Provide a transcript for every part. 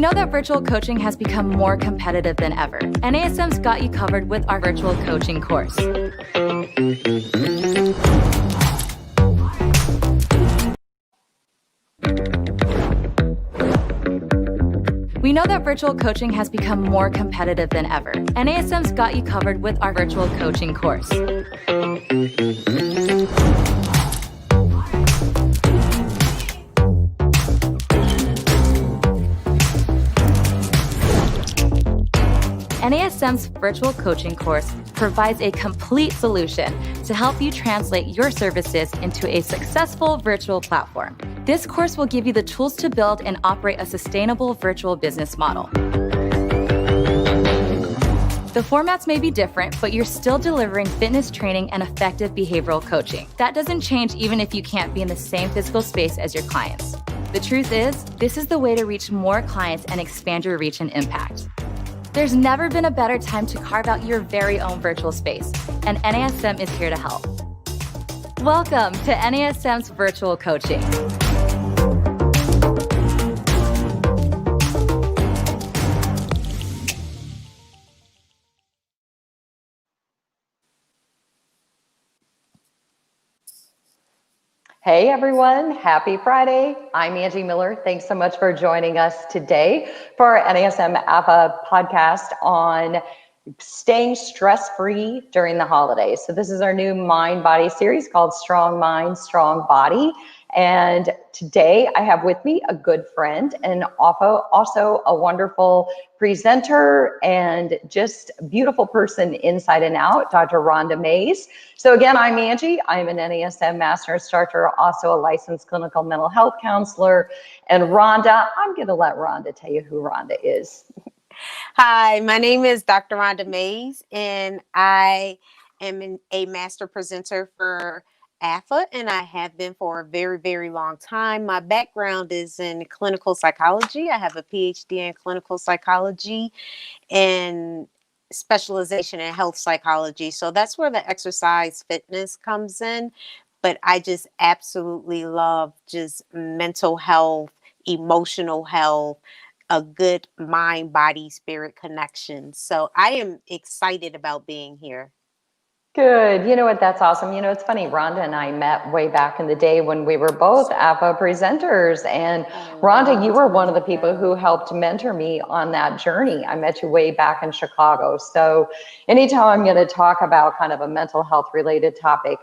know that virtual coaching has become more competitive than ever. NASM's got you covered with our virtual coaching course. We know that virtual coaching has become more competitive than ever. NASM's got you covered with our virtual coaching course. NASM's virtual coaching course provides a complete solution to help you translate your services into a successful virtual platform. This course will give you the tools to build and operate a sustainable virtual business model. The formats may be different, but you're still delivering fitness training and effective behavioral coaching. That doesn't change even if you can't be in the same physical space as your clients. The truth is, this is the way to reach more clients and expand your reach and impact. There's never been a better time to carve out your very own virtual space, and NASM is here to help. Welcome to NASM's virtual coaching. Hey everyone, happy Friday. I'm Angie Miller. Thanks so much for joining us today for our NASM APA podcast on staying stress-free during the holidays. So this is our new mind-body series called Strong Mind, Strong Body. And today I have with me a good friend and also a wonderful presenter and just beautiful person inside and out, Dr. Rhonda Mays. So again, I'm Angie. I'm an NASM Master Instructor, also a licensed clinical mental health counselor. And Rhonda, I'm going to let Rhonda tell you who Rhonda is. Hi, my name is Dr. Rhonda Mays, and I am a master presenter for AFA, and I have been for a very, very long time. My background is in clinical psychology. I have a PhD in clinical psychology and specialization in health psychology. So that's where the exercise fitness comes in. But I just absolutely love just mental health, emotional health, a good mind, body, spirit connection. So I am excited about being here. Good. You know what? That's awesome. You know, it's funny. Rhonda and I met way back in the day when we were both APA presenters. And Rhonda, you were one of the people who helped mentor me on that journey. I met you way back in Chicago. So anytime I'm going to talk about kind of a mental health related topic,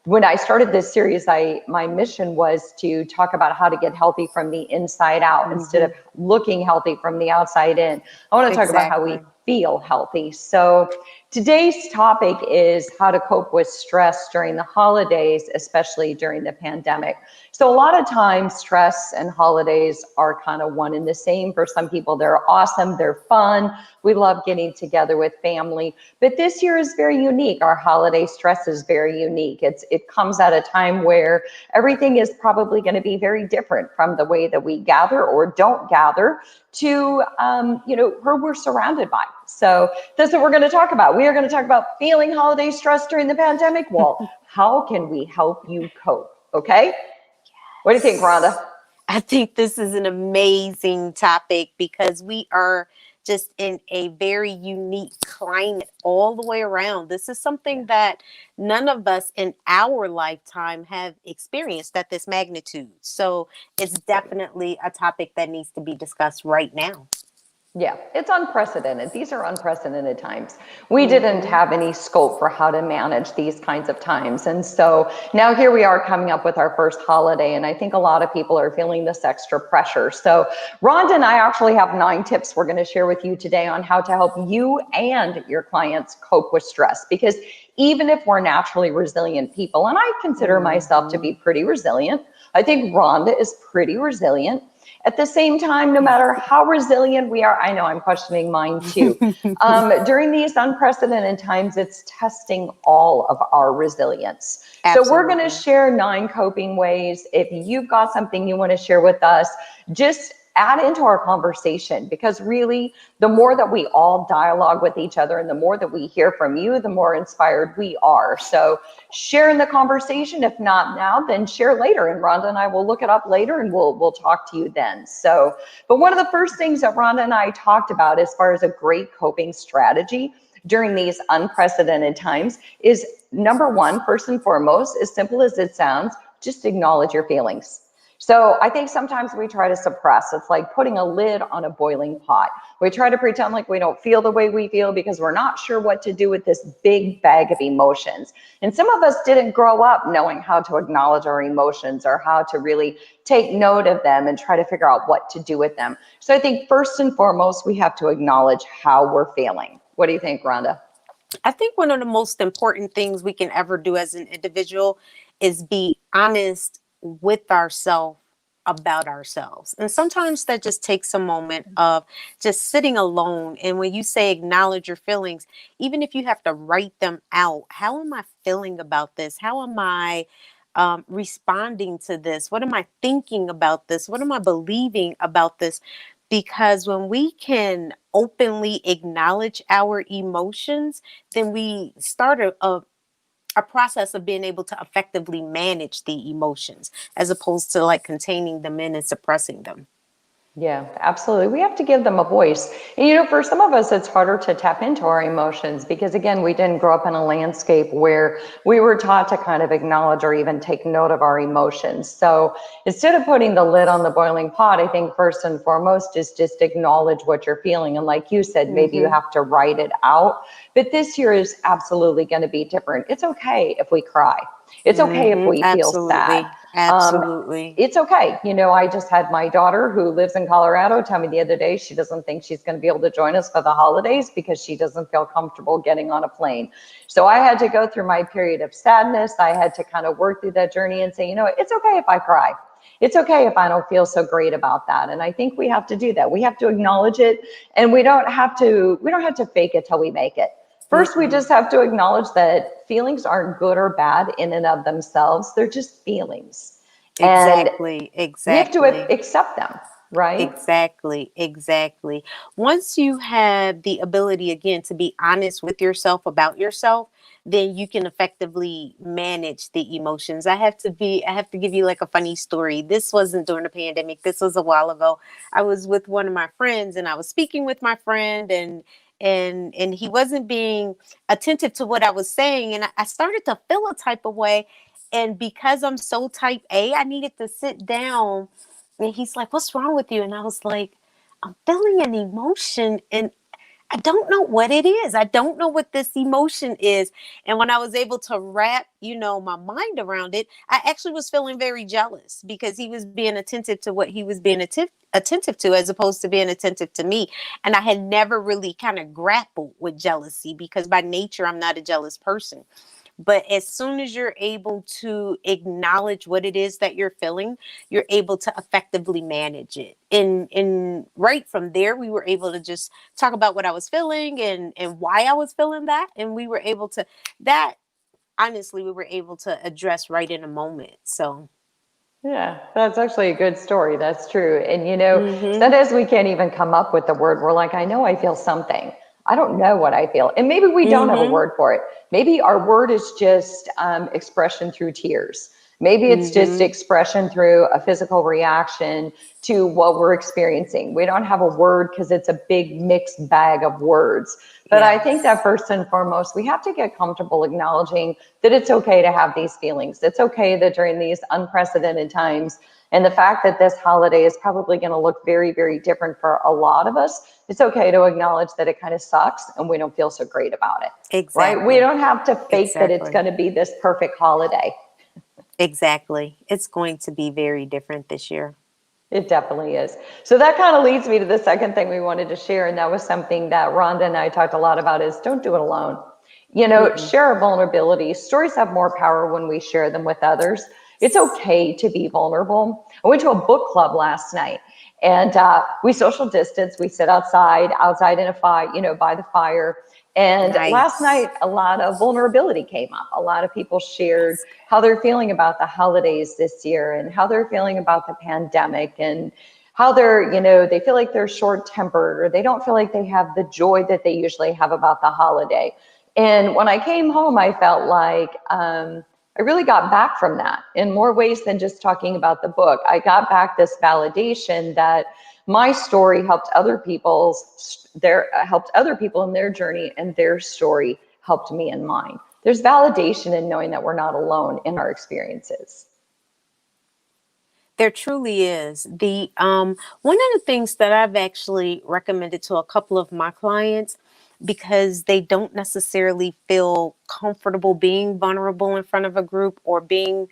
when I started this series, my mission was to talk about how to get healthy from the inside out instead of looking healthy from the outside in. I want to talk about how we feel healthy. So today's topic is how to cope with stress during the holidays, especially during the pandemic. So a lot of times stress and holidays are kind of one and the same. For some people, they're awesome, they're fun. We love getting together with family, but this year is very unique. Our holiday stress is very unique. It comes at a time where everything is probably going to be very different from the way that we gather or don't gather to, who we're surrounded by. So that's what we're going to talk about. We are going to talk about feeling holiday stress during the pandemic. Well, how can we help you cope? Okay. What do you think, Rhonda? I think this is an amazing topic because we are just in a very unique climate all the way around. This is something that none of us in our lifetime have experienced at this magnitude. So it's definitely a topic that needs to be discussed right now. Yeah, it's unprecedented. These are unprecedented times. We didn't have any scope for how to manage these kinds of times. And so now here we are coming up with our first holiday. And I think a lot of people are feeling this extra pressure. So Rhonda and I actually have 9 tips we're going to share with you today on how to help you and your clients cope with stress. Because even if we're naturally resilient people, and I consider myself to be pretty resilient, I think Rhonda is pretty resilient. At the same time, no matter how resilient we are, I know I'm questioning mine too. During these unprecedented times, it's testing all of our resilience. Absolutely. So we're going to share 9 coping ways. If you've got something you want to share with us, just add into our conversation, because really the more that we all dialogue with each other and the more that we hear from you, the more inspired we are. So share in the conversation. If not now, then share later, and Rhonda and I will look it up later and we'll talk to you then. So, but one of the first things that Rhonda and I talked about as far as a great coping strategy during these unprecedented times is, number one, first and foremost, as simple as it sounds, just acknowledge your feelings. So I think sometimes we try to suppress. It's like putting a lid on a boiling pot. We try to pretend like we don't feel the way we feel because we're not sure what to do with this big bag of emotions. And some of us didn't grow up knowing how to acknowledge our emotions or how to really take note of them and try to figure out what to do with them. So I think first and foremost, we have to acknowledge how we're feeling. What do you think, Rhonda? I think one of the most important things we can ever do as an individual is be honest with ourselves about ourselves. And sometimes that just takes a moment of just sitting alone. And when you say acknowledge your feelings, even if you have to write them out, how am I feeling about this? How am I responding to this? What am I thinking about this? What am I believing about this? Because when we can openly acknowledge our emotions, then we start a process of being able to effectively manage the emotions as opposed to like containing them in and suppressing them. Yeah, absolutely. We have to give them a voice. And, for some of us, it's harder to tap into our emotions because, again, we didn't grow up in a landscape where we were taught to kind of acknowledge or even take note of our emotions. So instead of putting the lid on the boiling pot, I think first and foremost is just acknowledge what you're feeling. And like you said, maybe you have to write it out. But this year is absolutely going to be different. It's okay if we cry. It's okay if we feel sad. Absolutely. It's okay. I just had my daughter who lives in Colorado tell me the other day she doesn't think she's going to be able to join us for the holidays because she doesn't feel comfortable getting on a plane. So I had to go through my period of sadness. I had to kind of work through that journey and say, it's okay if I cry. It's okay if I don't feel so great about that. And I think we have to do that. We have to acknowledge it, and we don't have to fake it till we make it. First, we just have to acknowledge that feelings aren't good or bad in and of themselves. They're just feelings. Exactly. And we have to accept them, right? Exactly. Once you have the ability, again, to be honest with yourself about yourself, then you can effectively manage the emotions. I have to give you like a funny story. This wasn't during the pandemic. This was a while ago. I was with one of my friends and I was speaking with my friend, and he wasn't being attentive to what I was saying. And I started to feel a type of way. And because I'm so type A, I needed to sit down. And he's like, "What's wrong with you?" And I was like, "I'm feeling an emotion and I don't know what it is. I don't know what this emotion is." And when I was able to wrap, my mind around it, I actually was feeling very jealous because he was being attentive to what he was being attentive to as opposed to being attentive to me. And I had never really kind of grappled with jealousy because by nature, I'm not a jealous person. But as soon as you're able to acknowledge what it is that you're feeling, you're able to effectively manage it. And right from there, we were able to just talk about what I was feeling and why I was feeling that. And we were able to, honestly, we were able to address right in a moment. So. Yeah, that's actually a good story. That's true. And Mm-hmm. sometimes we can't even come up with the word. We're like, I know I feel something. I don't know what I feel. And maybe we don't have a Mm-hmm. word for it. Maybe our word is just expression through tears. Maybe it's just Mm-hmm. expression through a physical reaction to what we're experiencing. We don't have a word because it's a big mixed bag of words. But I think that Yes. first and foremost, we have to get comfortable acknowledging that it's okay to have these feelings. It's okay that during these unprecedented times, and the fact that this holiday is probably going to look very, very different for a lot of us, it's okay to acknowledge that it kind of sucks and we don't feel so great about it, right? We Exactly. don't have to fake that it's Exactly. going to be this perfect holiday. Exactly. It's going to be very different this year. It definitely is. So that kind of leads me to the second thing we wanted to share. And that was something that Rhonda and I talked a lot about is don't do it alone. Mm-mm. Share our vulnerabilities. Stories have more power when we share them with others. It's okay to be vulnerable. I went to a book club last night and we social distance. We sit outside in a fire, by the fire. And last Nice. night, a lot of vulnerability came up. A lot of people shared how they're feeling about the holidays this year and how they're feeling about the pandemic and how they're, they feel like they're short-tempered, or they don't feel like they have the joy that they usually have about the holiday. And when I came home, I felt like I really got back from that in more ways than just talking about the book. I got back this validation that my story helped other people in their journey, and their story helped me in mine. There's validation in knowing that we're not alone in our experiences. There truly is. The one of the things that I've actually recommended to a couple of my clients, because they don't necessarily feel comfortable being vulnerable in front of a group or being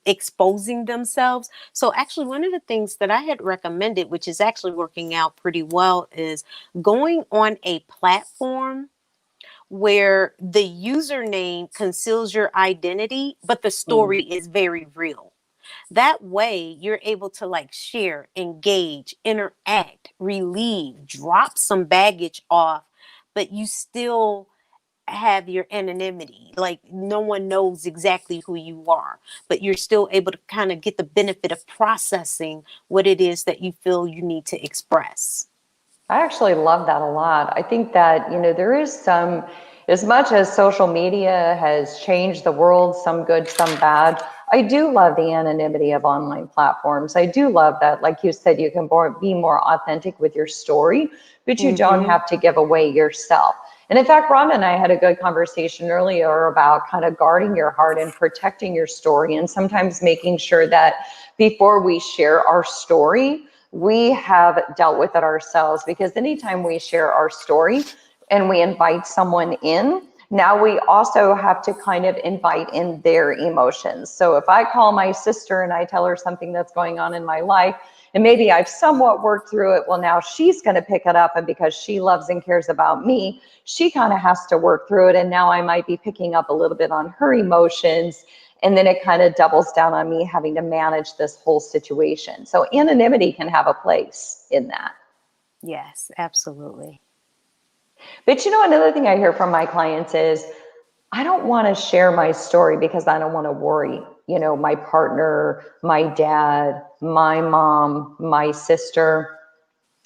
exposing themselves. So actually, one of the things that I had recommended, which is actually working out pretty well, is going on a platform where the username conceals your identity, but the story is very real. That way, you're able to like share, engage, interact, relieve, drop some baggage off, but you still have your anonymity. Like no one knows exactly who you are, but you're still able to kind of get the benefit of processing what it is that you feel you need to express. I actually love that a lot. I think that, there is some, as much as social media has changed the world, some good, some bad, I do love the anonymity of online platforms. I do love that, like you said, you can be more authentic with your story, but you don't have to give away yourself. And in fact, Rhonda and I had a good conversation earlier about kind of guarding your heart and protecting your story, and sometimes making sure that before we share our story, we have dealt with it ourselves. Because anytime we share our story and we invite someone in, now we also have to kind of invite in their emotions. So if I call my sister and I tell her something that's going on in my life, and maybe I've somewhat worked through it, well, now she's going to pick it up, and because she loves and cares about me, she kind of has to work through it. And now I might be picking up a little bit on her emotions, and then it kind of doubles down on me having to manage this whole situation. So anonymity can have a place in that. Yes, absolutely. But another thing I hear from my clients is, I don't want to share my story because I don't want to worry, my partner, my dad, my mom, my sister.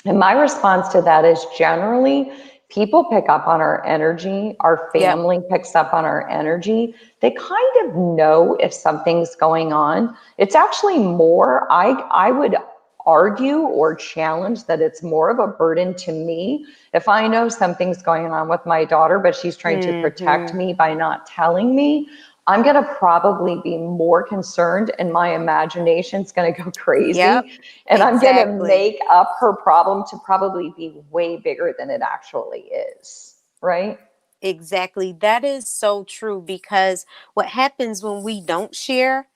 And my response to that is, generally, people pick up on our energy. Our family picks up on our energy. They kind of know if something's going on. It's actually more, I would argue or challenge that it's more of a burden to me if I know something's going on with my daughter, but she's trying to protect me by not telling me. I'm going to probably be more concerned, and my imagination's going to go crazy. And I'm going to make up her problem to probably be way bigger than it actually is. Right? Exactly. That is so true, because what happens when we don't share,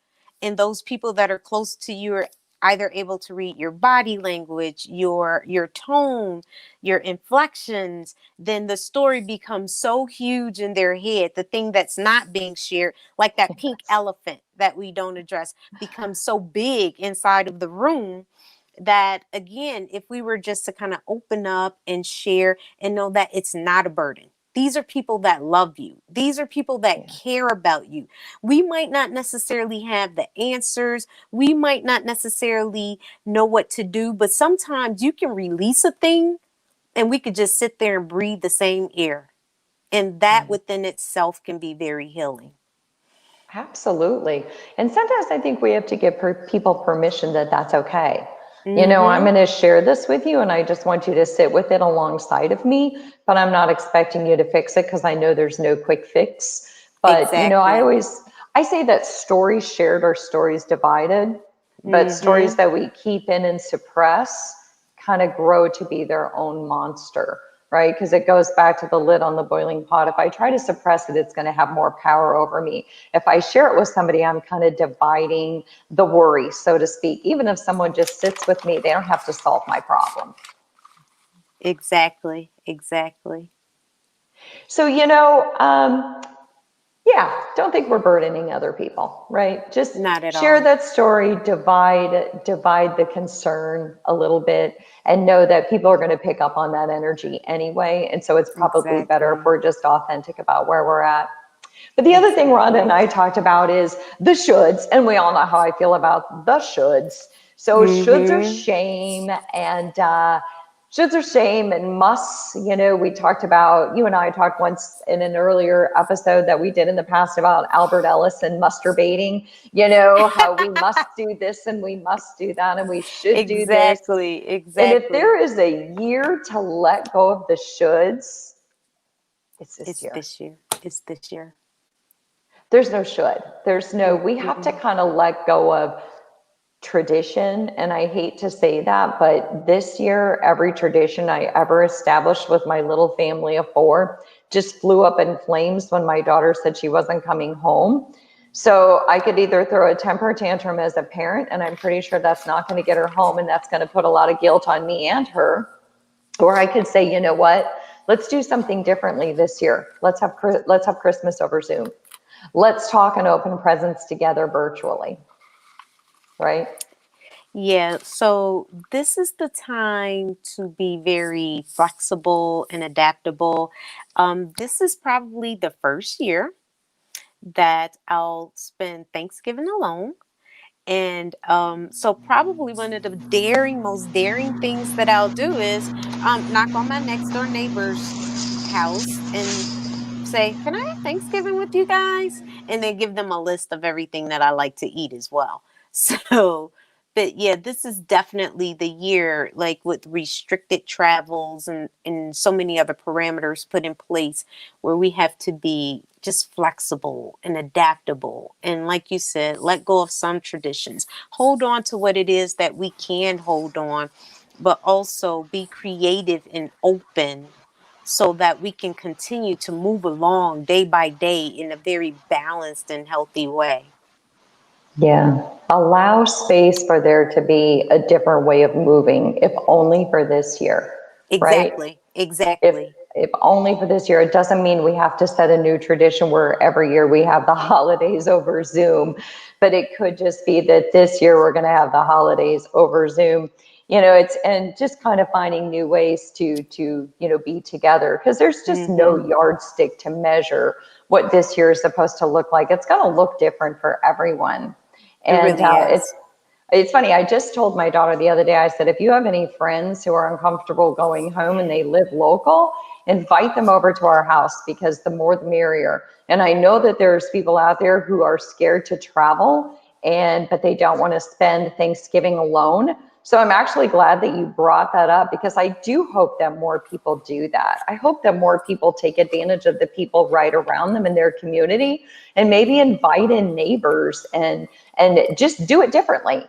and those people that are close to you are either able to read your body language, your tone, your inflections, then the story becomes so huge in their head. The thing that's not being shared, like that pink elephant that we don't address, becomes so big inside of the room that, again, if we were just to kind of open up and share and know that it's not a burden. These are people that love you. These are people that care about you. We might not necessarily have the answers. We might not necessarily know what to do, but sometimes you can release a thing and we could just sit there and breathe the same air. And that within itself can be very healing. Absolutely. And sometimes I think we have to give people permission that that's okay. I'm going to share this with you, and I just want you to sit with it alongside of me, but I'm not expecting you to fix it, because I know there's no quick fix. But, I say that stories shared are stories divided, but stories that we keep in and suppress kind of grow to be their own monster. Right? Because it goes back to the lid on the boiling pot. If I try to suppress it, it's going to have more power over me. If I share it with somebody, I'm kind of dividing the worry, so to speak. Even if someone just sits with me, they don't have to solve my problem. Exactly. So, don't think we're burdening other people, right? Just not at share all. that story, divide the concern a little bit, and know that people are going to pick up on that energy anyway. And so it's probably better if we're just authentic about where we're at. But the other thing Rhonda and I talked about is the shoulds, and we all know how I feel about the shoulds. So shoulds are Mm-hmm. shame, and shoulds are shame, and musts. We talked about, you and I talked once in an earlier episode that we did in the past about Albert Ellis and masturbating, how we must do this and we must do that and we should do this. Exactly. And if Exactly. there is a year to let go of the shoulds, it's this It's year. this year. It's this year. There's no should. We have to Mm-mm. kind of let go of tradition. And I hate to say that, but this year, every tradition I ever established with my little family of four just flew up in flames when my daughter said she wasn't coming home. So I could either throw a temper tantrum as a parent, and I'm pretty sure that's not going to get her home, and that's going to put a lot of guilt on me and her. Or I could say, you know what? Let's do something differently this year. Let's have Christmas over Zoom. Let's talk and open presents together virtually, right? Yeah, so this is the time to be very flexible and adaptable. This is probably the first year that I'll spend Thanksgiving alone. And so probably one of the most daring things that I'll do is knock on my next door neighbor's house and say, "Can I have Thanksgiving with you guys?" And then give them a list of everything that I like to eat as well. So, but yeah, this is definitely the year, like with restricted travels and so many other parameters put in place, where we have to be just flexible and adaptable. And like you said, let go of some traditions, hold on to what it is that we can hold on, but also be creative and open so that we can continue to move along day by day in a very balanced and healthy way. Yeah. Allow space for there to be a different way of moving, if only for this year, right? Exactly. If Exactly. if only for this year. It doesn't mean we have to set a new tradition where every year we have the holidays over Zoom, but it could just be that this year we're going to have the holidays over Zoom. It's and just kind of finding new ways to be together, because there's just no Mm-hmm. yardstick to measure what this year is supposed to look like. It's going to look different for everyone. It And really is. it's funny. I just told my daughter the other day, I said, if you have any friends who are uncomfortable going home and they live local, invite them over to our house, because the more the merrier. And I know that there's people out there who are scared to travel, but they don't want to spend Thanksgiving alone. So I'm actually glad that you brought that up, because I do hope that more people do that. I hope that more people take advantage of the people right around them in their community, and maybe invite in neighbors and just do it differently,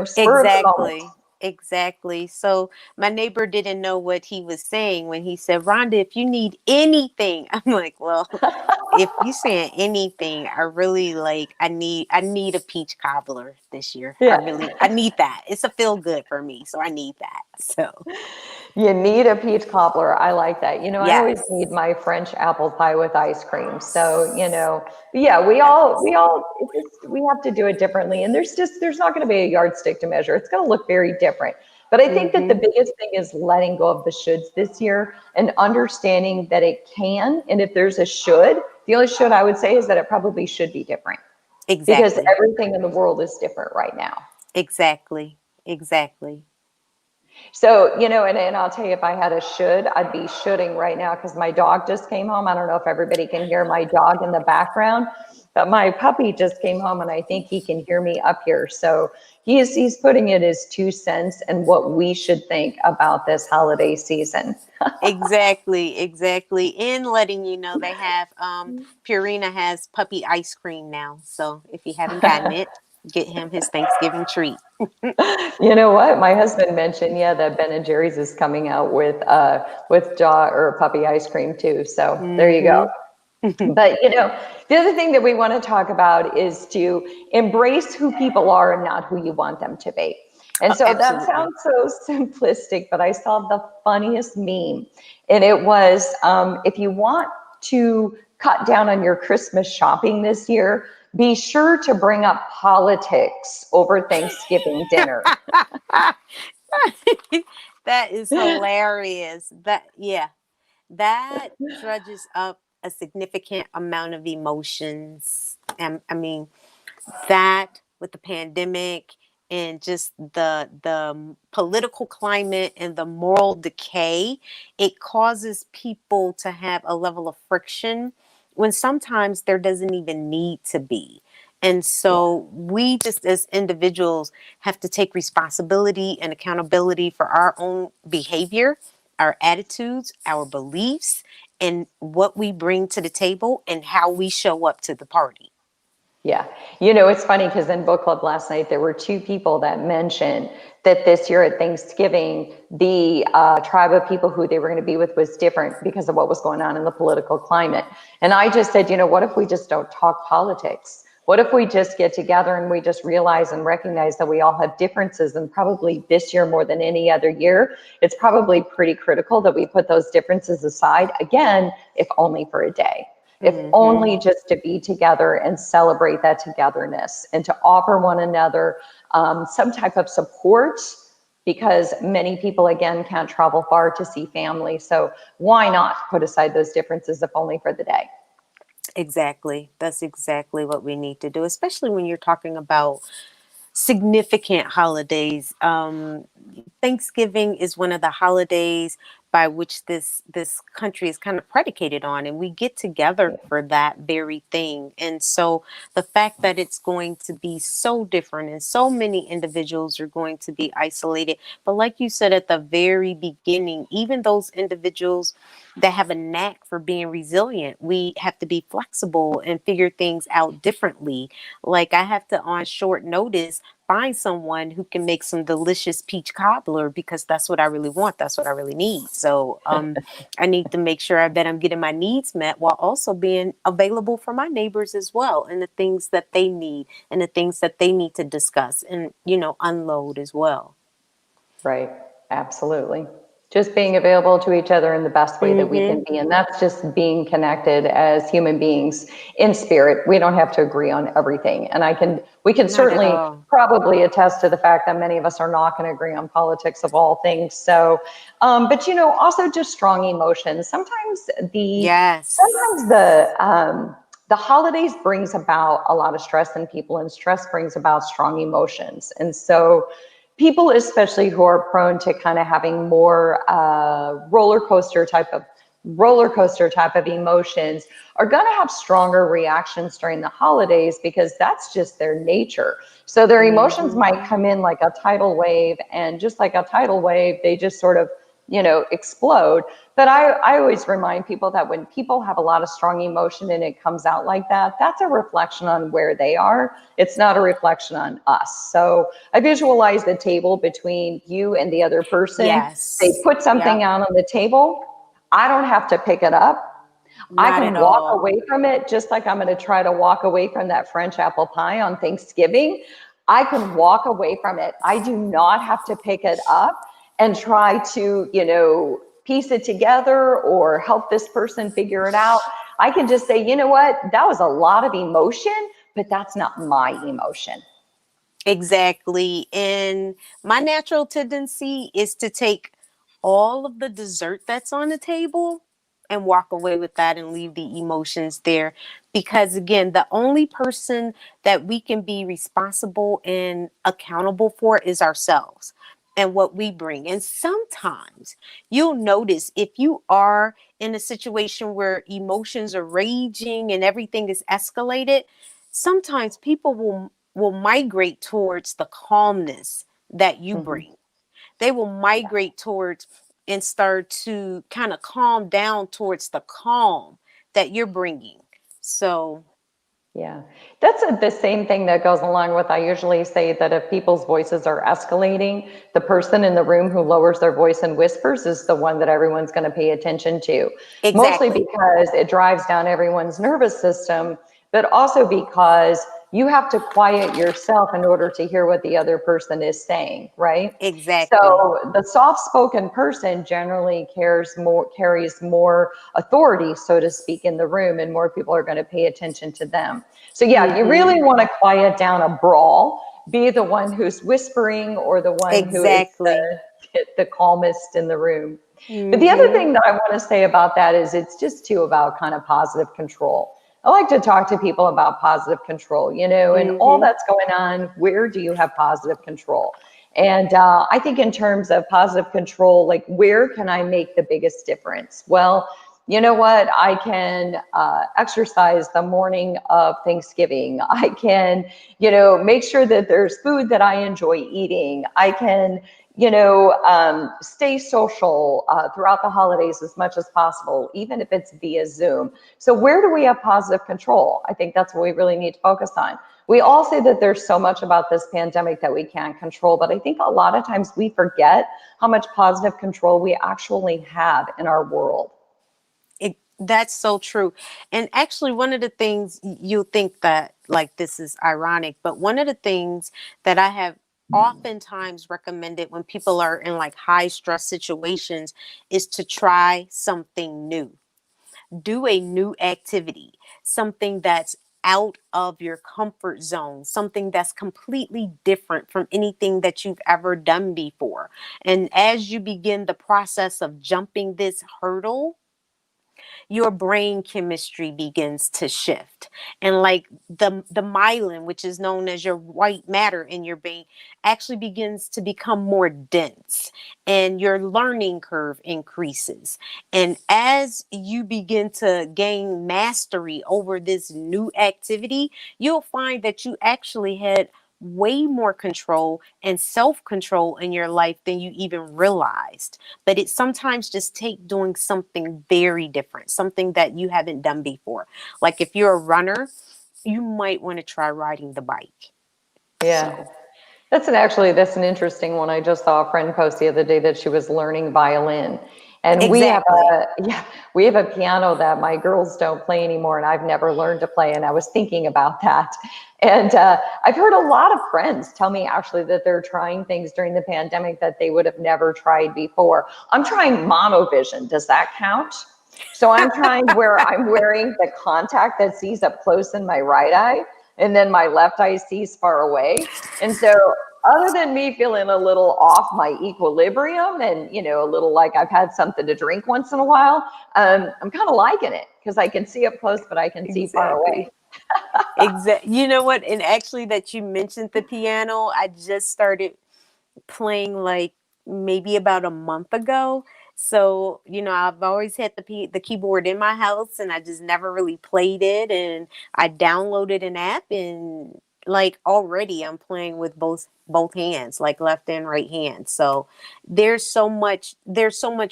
spur of the moment. Exactly. Exactly. So my neighbor didn't know what he was saying when he said, "Rhonda, if you need anything," I'm like, "Well, if you saying anything, I need a peach cobbler this year. Yeah. I need that. It's a feel good for me, so I need that." So You need a peach cobbler. I like that. I always yes, need my French apple pie with ice cream. So, yeah, yes, we have to do it differently. And there's not going to be a yardstick to measure. It's going to look very different. But I think that the mm-hmm. biggest thing is letting go of the shoulds this year and understanding that it can. And if there's a should, the only should I would say is that it probably should be different, because Exactly, everything in the world is different right now. exactly, exactly. So, and I'll tell you, if I had a should, I'd be shoulding right now, because my dog just came home. I don't know if everybody can hear my dog in the background, but my puppy just came home, and I think he can hear me up here. So he's putting in his 2 cents and what we should think about this holiday season. Exactly, exactly. And letting you know they have Purina has puppy ice cream now. So if you haven't gotten it, get him his Thanksgiving treat. You know what? My husband mentioned, yeah, that Ben and Jerry's is coming out with jaw or puppy ice cream too. So there you go. Mm-hmm. But the other thing that we want to talk about is to embrace who people are and not who you want them to be. And Oh, so that absolutely. sounds so simplistic, but I saw the funniest meme, and it was, if you want to cut down on your Christmas shopping this year, be sure to bring up politics over Thanksgiving dinner. That is hilarious. That drudges up a significant amount of emotions. I mean, that with the pandemic and just the political climate and the moral decay, it causes people to have a level of friction when sometimes there doesn't even need to be. And so we just as individuals have to take responsibility and accountability for our own behavior, our attitudes, our beliefs, and what we bring to the table and how we show up to the party. Yeah. It's funny because in book club last night, there were two people that mentioned that this year at Thanksgiving, the tribe of people who they were going to be with was different because of what was going on in the political climate. And I just said, what if we just don't talk politics? What if we just get together and we just realize and recognize that we all have differences, and probably this year more than any other year, it's probably pretty critical that we put those differences aside, again, if only for a day. If only just to be together and celebrate that togetherness and to offer one another some type of support, because many people, again, can't travel far to see family. So why not put aside those differences, if only for the day? Exactly. That's exactly what we need to do, especially when you're talking about significant holidays. Thanksgiving is one of the holidays by which this country is kind of predicated on, and we get together for that very thing. And so the fact that it's going to be so different and so many individuals are going to be isolated, but like you said at the very beginning, even those individuals that have a knack for being resilient, we have to be flexible and figure things out differently. Like I have to, on short notice, find someone who can make some delicious peach cobbler because that's what I really want. That's what I really need. So I need to make sure that I'm getting my needs met while also being available for my neighbors as well, and the things that they need and the things that they need to discuss and, unload as well. Right. Absolutely. Just being available to each other in the best way that we can be. And that's just being connected as human beings in spirit. We don't have to agree on everything. And we can Not at certainly all. probably attest to the fact that many of us are not going to agree on politics of all things. So, but also just strong emotions. Yes. Sometimes the holidays brings about a lot of stress in people, and stress brings about strong emotions. And so people, especially who are prone to kind of having more roller coaster type of emotions, are going to have stronger reactions during the holidays because that's just their nature. So their emotions might come in like a tidal wave, and just like a tidal wave, they just sort of explode. But I always remind people that when people have a lot of strong emotion and it comes out like that, that's a reflection on where they are. It's not a reflection on us. So I visualize the table between you and the other person. They Yes. put something Yep. out on the table. I don't have to pick it up. I Not can at walk all. away from it, just like I'm going to try to walk away from that French apple pie on Thanksgiving. I can walk away from it. I do not have to pick it up and try to, piece it together or help this person figure it out. I can just say, you know what, that was a lot of emotion, but that's not my emotion. Exactly. And my natural tendency is to take all of the dessert that's on the table and walk away with that and leave the emotions there. Because again, the only person that we can be responsible and accountable for is ourselves and what we bring. And sometimes you'll notice if you are in a situation where emotions are raging and everything is escalated, sometimes people will migrate towards the calmness that you Mhm. bring. They will migrate towards and start to kind of calm down towards the calm that you're bringing. So, Yeah, that's the same thing that goes along with, I usually say that if people's voices are escalating, the person in the room who lowers their voice and whispers is the one that everyone's going to pay attention to. Mostly exactly. because it drives down everyone's nervous system, but also because you have to quiet yourself in order to hear what the other person is saying, right? Exactly. So the soft-spoken person generally carries more authority, so to speak, in the room, and more people are going to pay attention to them. So yeah, if you Hmm. really want to quiet down a brawl, be the one who's whispering or the one who is Exactly. the calmest in the room. But the other Hmm. thing that I want to say about that is it's just too about kind of positive control. I like to talk to people about positive control, and all Mm-hmm. that's going on. Where do you have positive control? And I think in terms of positive control, like where can I make the biggest difference? Well, you know what? I can exercise the morning of Thanksgiving. I can, make sure that there's food that I enjoy eating. I can, stay social throughout the holidays as much as possible, even if it's via Zoom. So where do we have positive control? I think that's what we really need to focus on. We all say that there's so much about this pandemic that we can't control, but I think a lot of times we forget how much positive control we actually have in our world. That's so true. And actually, one of the things you'll think that like this is ironic, but one of the things that I have oftentimes recommended when people are in like high stress situations is to try something new. Do a new activity, something that's out of your comfort zone, something that's completely different from anything that you've ever done before. And as you begin the process of jumping this hurdle, your brain chemistry begins to shift, and like the myelin, which is known as your white matter in your brain, actually begins to become more dense, and your learning curve increases. And as you begin to gain mastery over this new activity, you'll find that you actually had way more control and self-control in your life than you even realized. But it sometimes just take doing something very different, something that you haven't done before. Like if you're a runner, you might want to try riding the bike. Yeah. So That's an interesting one. I just saw a friend post the other day that she was learning violin. And exactly. we have a piano that my girls don't play anymore, and I've never learned to play. And I was thinking about that. And I've heard a lot of friends tell me actually that they're trying things during the pandemic that they would have never tried before. I'm trying monovision. Does that count? So I'm trying where I'm wearing the contact that sees up close in my right eye, and then my left eye sees far away. And so other than me feeling a little off my equilibrium and, a little like I've had something to drink once in a while, I'm kind of liking it because I can see up close, but I can see far away. Exactly. Exactly. You know what? And actually, that you mentioned the piano, I just started playing like maybe about a month ago. So, I've always had the keyboard in my house and I just never really played it. And I downloaded an app, and like already I'm playing with both hands, like left and right hand. So there's so much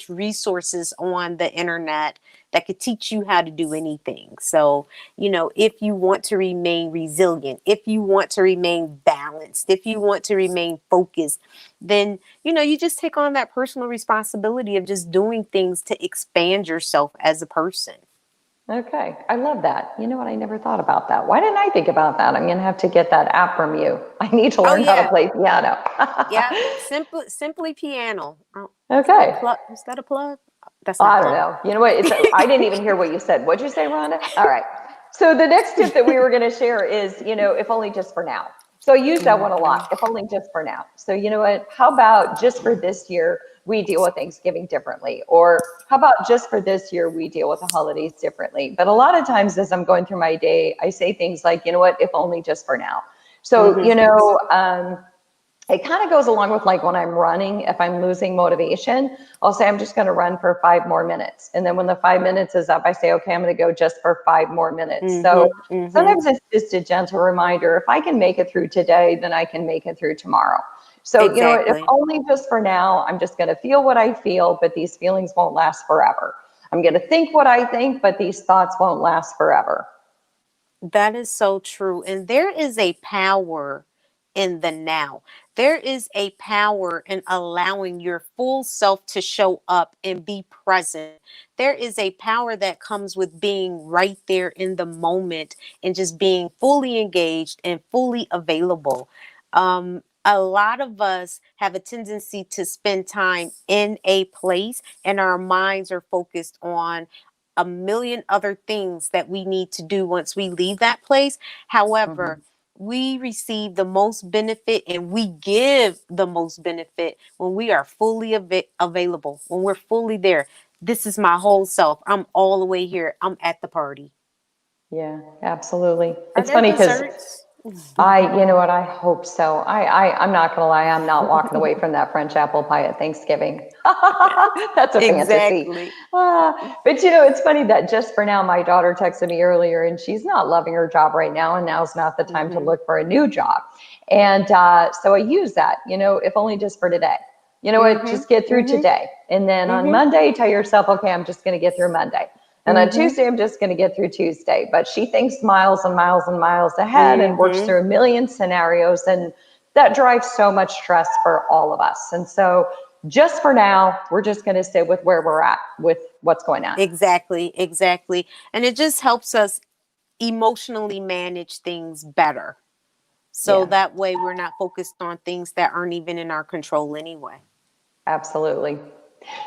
resources on the internet that could teach you how to do anything. So, if you want to remain resilient, if you want to remain balanced, if you want to remain focused, then, you just take on that personal responsibility of just doing things to expand yourself as a person. Okay, I love that. You know what? I never thought about that. Why didn't I think about that? I'm going to have to get that app from you. I need to Oh, learn how to yeah. play piano. Yeah. Simply piano. Oh, is that a Okay. plug? Is that a plug? That's not I don't plug. know. You know what? I didn't even hear what you said. What'd you say, Rhonda? All right. So the next tip that we were going to share is, if only just for now. So I use that one a lot, if only just for now. So you know what? How about just for this year, we deal with Thanksgiving differently? Or how about just for this year, we deal with the holidays differently? But a lot of times as I'm going through my day, I say things like, you know what? If only just for now. So, Mm-hmm. it kind of goes along with like when I'm running, if I'm losing motivation, I'll say I'm just going to run for 5 more minutes. And then when the 5 minutes is up, I say, okay, I'm going to go just for 5 more minutes. So Mm-hmm. Mm-hmm. sometimes it's just a gentle reminder. If I can make it through today, then I can make it through tomorrow. So, if Exactly. only just for now, I'm just going to feel what I feel, but these feelings won't last forever. I'm going to think what I think, but these thoughts won't last forever. That is so true. And there is a power in the now. There is a power in allowing your full self to show up and be present. There is a power that comes with being right there in the moment and just being fully engaged and fully available. A lot of us have a tendency to spend time in a place, and our minds are focused on a million other things that we need to do once we leave that place. However, Mhm. we receive the most benefit and we give the most benefit when we are fully available, when we're fully there. This is my whole self. I'm all the way here. I'm at the party. Yeah, absolutely. Are It's there funny because desserts? you know what, I hope so. I'm not gonna lie, I'm not walking away from that French apple pie at Thanksgiving. That's a fantasy. Exactly. But you know, it's funny that just for now, my daughter texted me earlier and she's not loving her job right now, and now's not the time to Mm-hmm. look for a new job. And so I use that, you know, if only just for today. You know what, Mm-hmm. just get through Mm-hmm. today. And then on Mm-hmm. Monday, tell yourself, okay, I'm just gonna get through Monday. And on Mm-hmm. Tuesday, I'm just going to get through Tuesday. But she thinks miles and miles and miles ahead and works Mm-hmm. through a million scenarios. And that drives so much stress for all of us. And so just for now, we're just going to stay with where we're at with what's going on. Exactly. Exactly. And it just helps us emotionally manage things better. So Yeah, that way we're not focused on things that aren't even in our control anyway. absolutely.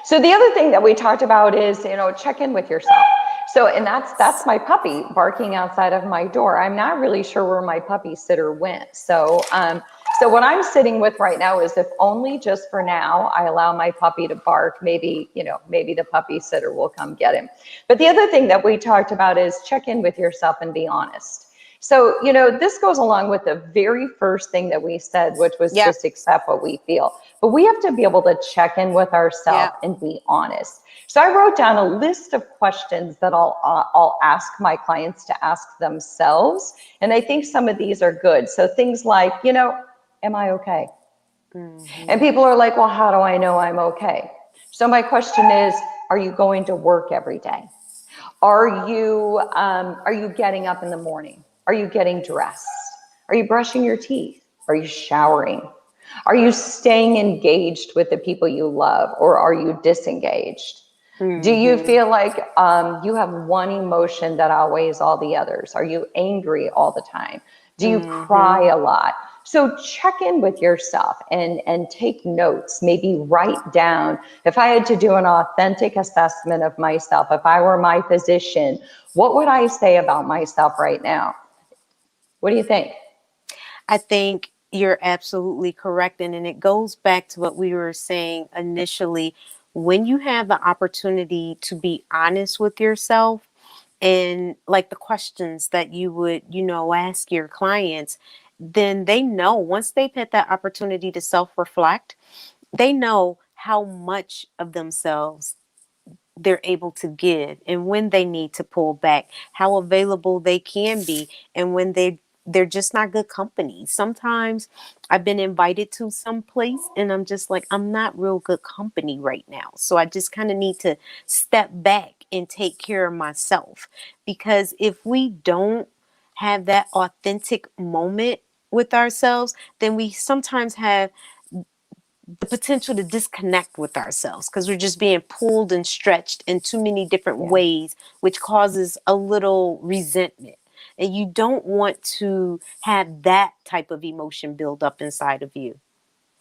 So the other thing that we talked about is, you know, check in with yourself. So, and that's my puppy barking outside of my door. I'm not really sure where my puppy sitter went. So what I'm sitting with right now is, if only just for now, I allow my puppy to bark, maybe, you know, maybe the puppy sitter will come get him. But the other thing that we talked about is check in with yourself and be honest. So, you know, this goes along with the very first thing that we said, which was Yep. just accept what we feel. But we have to be able to check in with ourselves Yep. and be honest. So I wrote down a list of questions that I'll ask my clients to ask themselves. And I think some of these are good. So things like, you know, am I okay? And Mm-hmm. people are like, well, how do I know I'm okay? So my question is, are you going to work every day? Are you getting up in the morning? Are you getting dressed? Are you brushing your teeth? Are you showering? Are you staying engaged with the people you love, or are you disengaged? Do you Mm-hmm. feel like you have one emotion that outweighs all the others? Are you angry all the time? Do you Mm-hmm. cry a lot? So check in with yourself and take notes, maybe write down. If I had to do an authentic assessment of myself, if I were my physician, what would I say about myself right now? What do you think? I think you're absolutely correct. And it goes back to what we were saying initially. When you have the opportunity to be honest with yourself, and like the questions that you would, ask your clients, then they know, once they've had that opportunity to self reflect, they know how much of themselves they're able to give, and when they need to pull back, how available they can be, and when they're just not good company. Sometimes I've been invited to some place and I'm just like, I'm not real good company right now. So I just kind of need to step back and take care of myself. Because if we don't have that authentic moment with ourselves, then we sometimes have the potential to disconnect with ourselves because we're just being pulled and stretched in too many different Yeah. ways, which causes a little resentment. And you don't want to have that type of emotion build up inside of you.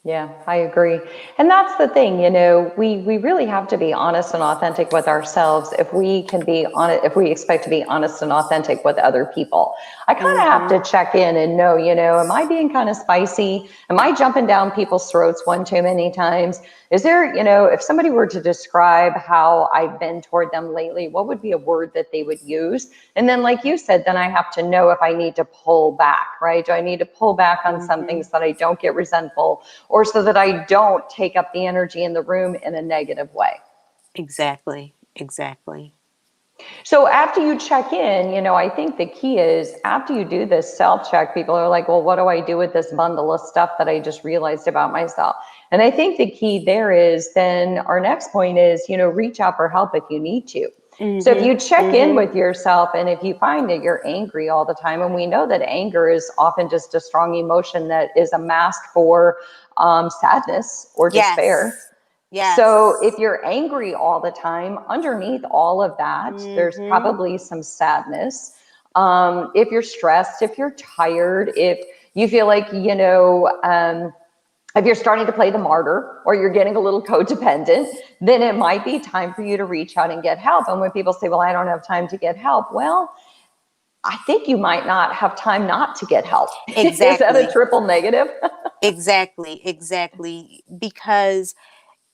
Yeah, I agree. And that's the thing, you know, we really have to be honest and authentic with ourselves if we can be honest, if we expect to be honest and authentic with other people. I kind of have Mm-hmm. to check in and know, you know, am I being kind of spicy? Am I jumping down people's throats one too many times? Is there, you know, if somebody were to describe how I've been toward them lately, what would be a word that they would use? And then, like you said, then I have to know if I need to pull back, right? Do I need to pull back on some Mm-hmm. things so that I don't get resentful, or so that I don't take up the energy in the room in a negative way? Exactly. Exactly. So after you check in, you know, I think the key is after you do this self-check, people are like, well, what do I do with this bundle of stuff that I just realized about myself? And I think the key there is then our next point is, you know, reach out for help if you need to. So if Mm-hmm. you check in Mm-hmm. with yourself and if you find that you're angry all the time, and we know that anger is often just a strong emotion that is a mask for sadness or despair. Yes. So if Yes. you're angry all the time, underneath all of that, there's Mm-hmm. probably some sadness. If you're stressed, if you're tired, if you feel like, you know, if you're starting to play the martyr or you're getting a little codependent, then it might be time for you to reach out and get help. And when people say, well, I don't have time to get help, well, I think you might not have time not to get help. Is that a Exactly. triple negative? Exactly. Exactly. Because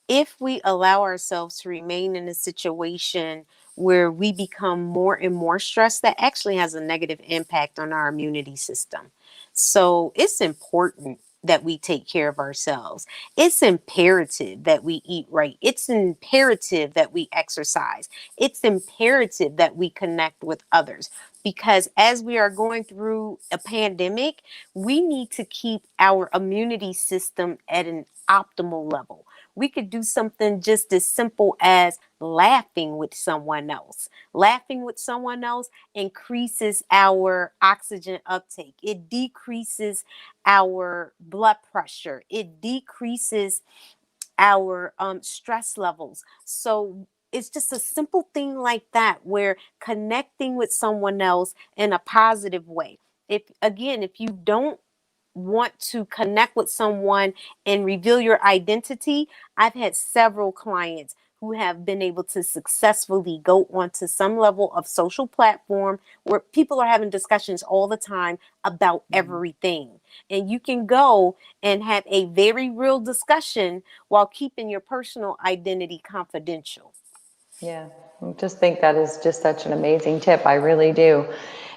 if we allow ourselves to remain in a situation where we become more and more stressed, that actually has a negative impact on our immunity system. So it's important that we take care of ourselves. It's imperative that we eat right. It's imperative that we exercise. It's imperative that we connect with others, because as we are going through a pandemic, we need to keep our immunity system at an optimal level. We could do something just as simple as laughing with someone else. Laughing with someone else increases our oxygen uptake. It decreases our blood pressure. It decreases our stress levels. So it's just a simple thing like that, where connecting with someone else in a positive way. If you don't want to connect with someone and reveal your identity, I've had several clients who have been able to successfully go onto some level of social platform where people are having discussions all the time about everything. And you can go and have a very real discussion while keeping your personal identity confidential. Yeah, I just think that is just such an amazing tip. I really do.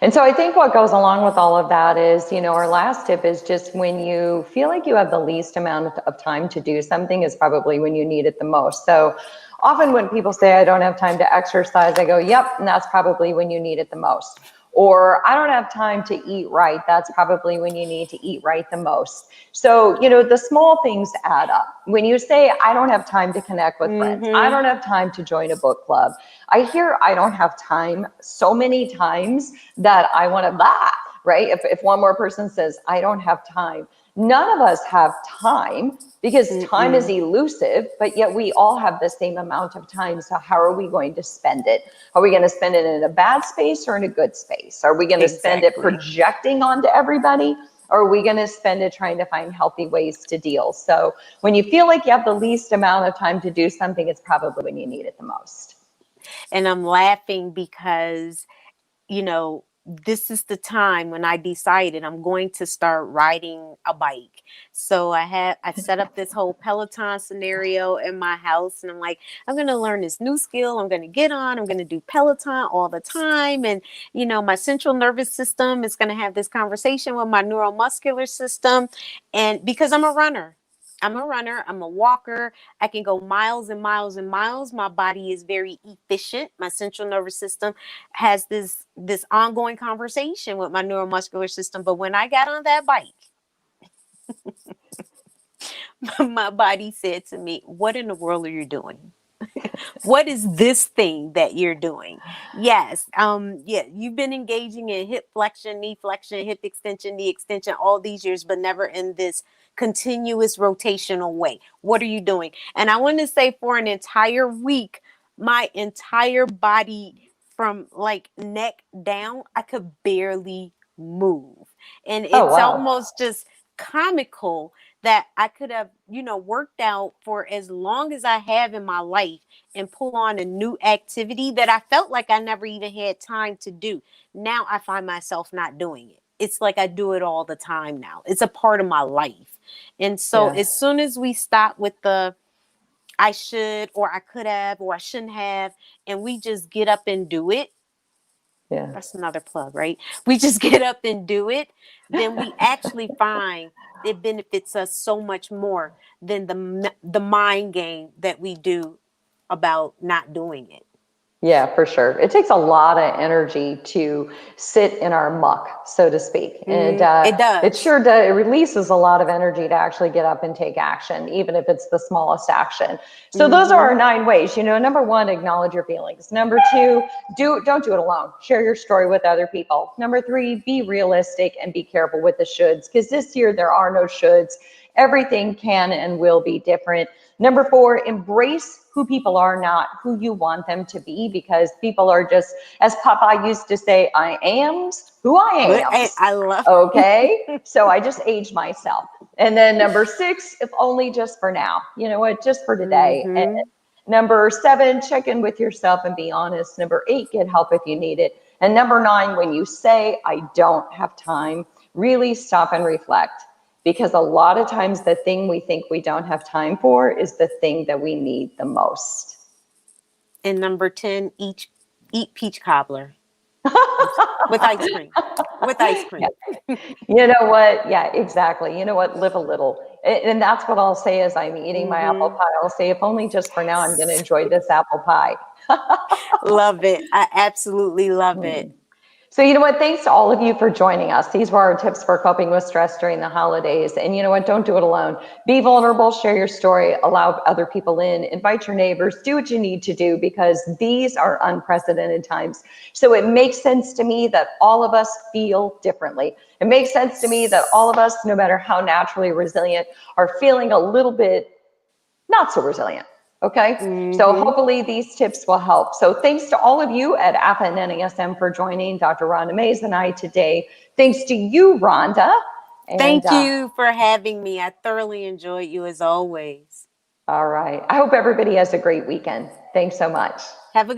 And so I think what goes along with all of that is, our last tip is just when you feel like you have the least amount of time to do something is probably when you need it the most. So often when people say, I don't have time to exercise, I go, yep, and that's probably when you need it the most. Or I don't have time to eat right. That's probably when you need to eat right the most. So, the small things add up. When you say, I don't have time to connect with friends, I don't have time to join a book club, I hear I don't have time so many times that I want to right? If one more person says, I don't have time, none of us have time, because time is elusive, but yet we all have the same amount of time. So how are we going to spend it? Are we going to spend it in a bad space or in a good space? Are we going to spend it projecting onto everybody? Or are we going to spend it trying to find healthy ways to deal? So when you feel like you have the least amount of time to do something, it's probably when you need it the most. And I'm laughing because, this is the time when I decided I'm going to start riding a bike. So I set up this whole Peloton scenario in my house, and I'm like, I'm going to learn this new skill. I'm going to get on. I'm going to do Peloton all the time. And, my central nervous system is going to have this conversation with my neuromuscular system. And because I'm a runner, I'm a walker. I can go miles and miles and miles. My body is very efficient. My central nervous system has this ongoing conversation with my neuromuscular system. But when I got on that bike, my body said to me, what in the world are you doing? What is this thing that you're doing? Yes. You've been engaging in hip flexion, knee flexion, hip extension, knee extension all these years, but never in this continuous rotational way. What are you doing? And I want to say, for an entire week, my entire body from like neck down, I could barely move. And Oh, it's wow. almost just comical that I could have, worked out for as long as I have in my life and pull on a new activity that I felt like I never even had time to do. Now I find myself not doing it. It's like I do it all the time now. It's a part of my life. And so as soon as we stop with the I should, or I could have, or I shouldn't have, and we just get up and do it. Yeah. That's another plug, right? We just get up and do it. Then we actually find it benefits us so much more than the mind game that we do about not doing it. Yeah, for sure. It takes a lot of energy to sit in our muck, so to speak. And It does. it releases a lot of energy to actually get up and take action, even if it's the smallest action. So those are our 9 ways. Number 1, acknowledge your feelings. Number 2, don't do it alone. Share your story with other people. Number 3, be realistic and be careful with the shoulds, because this year there are no shoulds. Everything can and will be different. Number 4, embrace who people are, not who you want them to be, because people are just, as Papa used to say, I am's who I am. I love Okay, so I just aged myself. And then number 6, if only just for now. You know what? Just for today. And number 7, check in with yourself and be honest. Number 8, get help if you need it. And number 9, when you say, I don't have time, really stop and reflect. Because a lot of times the thing we think we don't have time for is the thing that we need the most. And number 10, eat peach cobbler with ice cream. With ice cream. Yeah. You know what? Yeah, exactly. You know what? Live a little. And that's what I'll say as I'm eating my apple pie. I'll say, if only just for now, I'm going to enjoy this apple pie. Love it. I absolutely love it. So you know what? Thanks to all of you for joining us. These were our tips for coping with stress during the holidays. And you know what? Don't do it alone. Be vulnerable, share your story, allow other people in, invite your neighbors, do what you need to do, because these are unprecedented times. So it makes sense to me that all of us feel differently. It makes sense to me that all of us, no matter how naturally resilient, are feeling a little bit not so resilient. Okay, so hopefully these tips will help. So thanks to all of you at AFA and NASM for joining Dr. Rhonda Mays and I today. Thanks to you, Rhonda. And, thank you for having me. I thoroughly enjoyed you as always. All right. I hope everybody has a great weekend. Thanks so much. Have a good